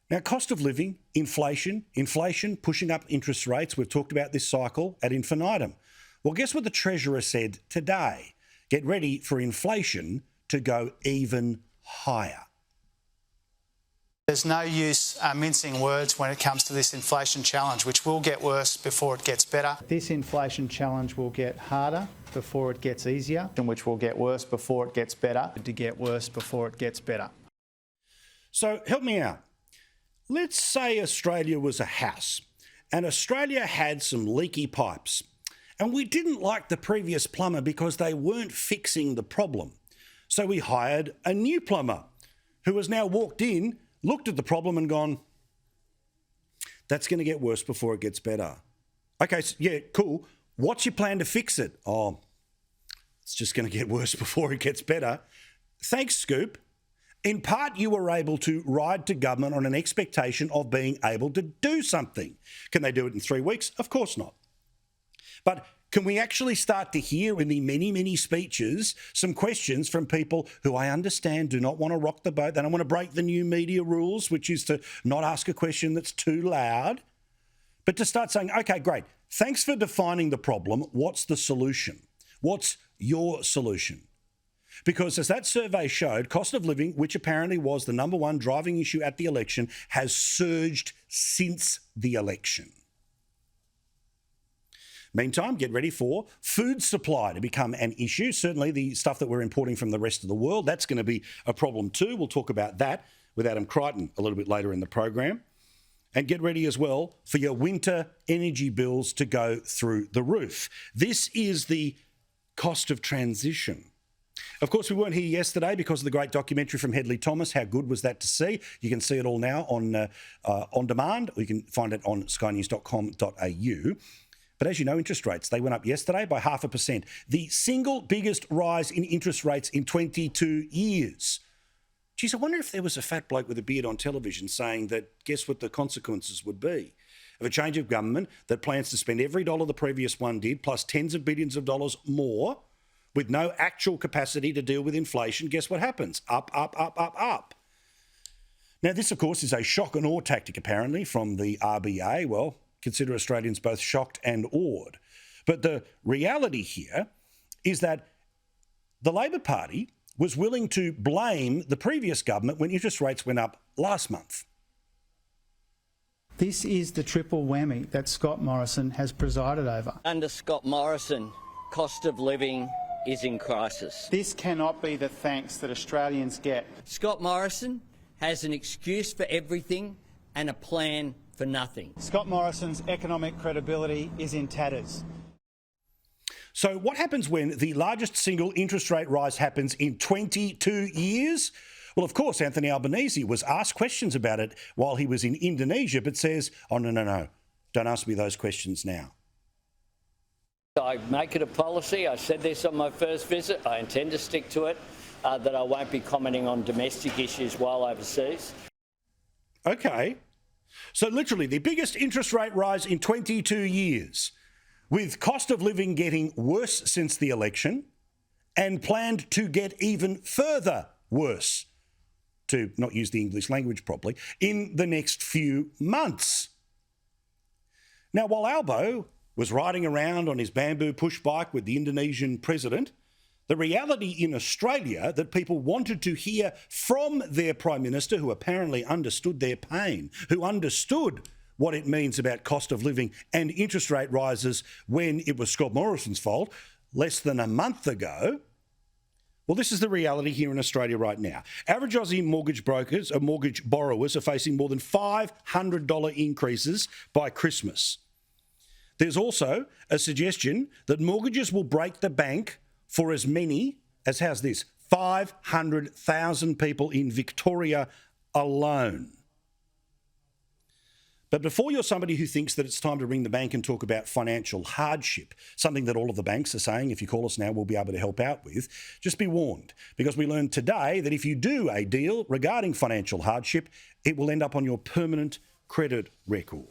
Now, cost of living, inflation pushing up interest rates. We've talked about this cycle ad infinitum. Well, guess what the Treasurer said today? Get ready for inflation to go even higher. There's no use mincing words when it comes to this inflation challenge, which will get worse before it gets better. This inflation challenge will get harder before it gets easier, and which will get worse before it gets better, to get worse before it gets better. So help me out. Let's say Australia was a house and Australia had some leaky pipes and we didn't like the previous plumber because they weren't fixing the problem. So we hired a new plumber who has now walked in, looked at the problem and gone, that's going to get worse before it gets better. Okay, so yeah, cool. What's your plan to fix it? Oh, it's just going to get worse before it gets better. Thanks, Scoop. In part, you were able to ride to government on an expectation of being able to do something. Can they do it in 3 weeks? Of course not. But can we actually start to hear in the many, many speeches some questions from people who I understand do not want to rock the boat? They don't want to break the new media rules, which is to not ask a question that's too loud, but to start saying, okay, great. Thanks for defining the problem. What's the solution? What's your solution? Because as that survey showed, cost of living, which apparently was the number one driving issue at the election, has surged since the election. Meantime, get ready for food supply to become an issue. Certainly the stuff that we're importing from the rest of the world, that's going to be a problem too. We'll talk about that with Adam Crichton a little bit later in the program. And get ready as well for your winter energy bills to go through the roof. This is the cost of transition. Of course, we weren't here yesterday because of the great documentary from Hedley Thomas. How good was that to see? You can see it all now on demand, or you can find it on skynews.com.au. But as you know, interest rates, they went up yesterday by 0.5%. The single biggest rise in interest rates in 22 years. Geez, I wonder if there was a fat bloke with a beard on television saying that, guess what the consequences would be of a change of government that plans to spend every dollar the previous one did, plus tens of billions of dollars more, with no actual capacity to deal with inflation. Guess what happens? Up, up, up, up, up. Now, this, of course, is a shock and awe tactic, apparently, from the RBA. Well, consider Australians both shocked and awed. But the reality here is that the Labor Party was willing to blame the previous government when interest rates went up last month. This is the triple whammy that Scott Morrison has presided over. Under Scott Morrison, cost of living is in crisis. This cannot be the thanks that Australians get. Scott Morrison has an excuse for everything and a plan for nothing. Scott Morrison's economic credibility is in tatters. So what happens when the largest single interest rate rise happens in 22 years? Well, of course, Anthony Albanese was asked questions about it while he was in Indonesia, but says, oh, no, don't ask me those questions now. I make it a policy. I said this on my first visit. I intend to stick to it, that I won't be commenting on domestic issues while overseas. Okay. So literally the biggest interest rate rise in 22 years, with cost of living getting worse since the election and planned to get even further worse, to not use the English language properly, in the next few months. Now, while Albo was riding around on his bamboo push bike with the Indonesian president, the reality in Australia that people wanted to hear from their Prime Minister, who apparently understood their pain, who understood what it means about cost of living and interest rate rises when it was Scott Morrison's fault less than a month ago. Well, this is the reality here in Australia right now. Average Aussie mortgage borrowers are facing more than $500 increases by Christmas. There's also a suggestion that mortgages will break the bank for as many as, how's this, 500,000 people in Victoria alone. But before you're somebody who thinks that it's time to ring the bank and talk about financial hardship, something that all of the banks are saying, if you call us now, we'll be able to help out with, just be warned, because we learned today that if you do a deal regarding financial hardship, it will end up on your permanent credit record.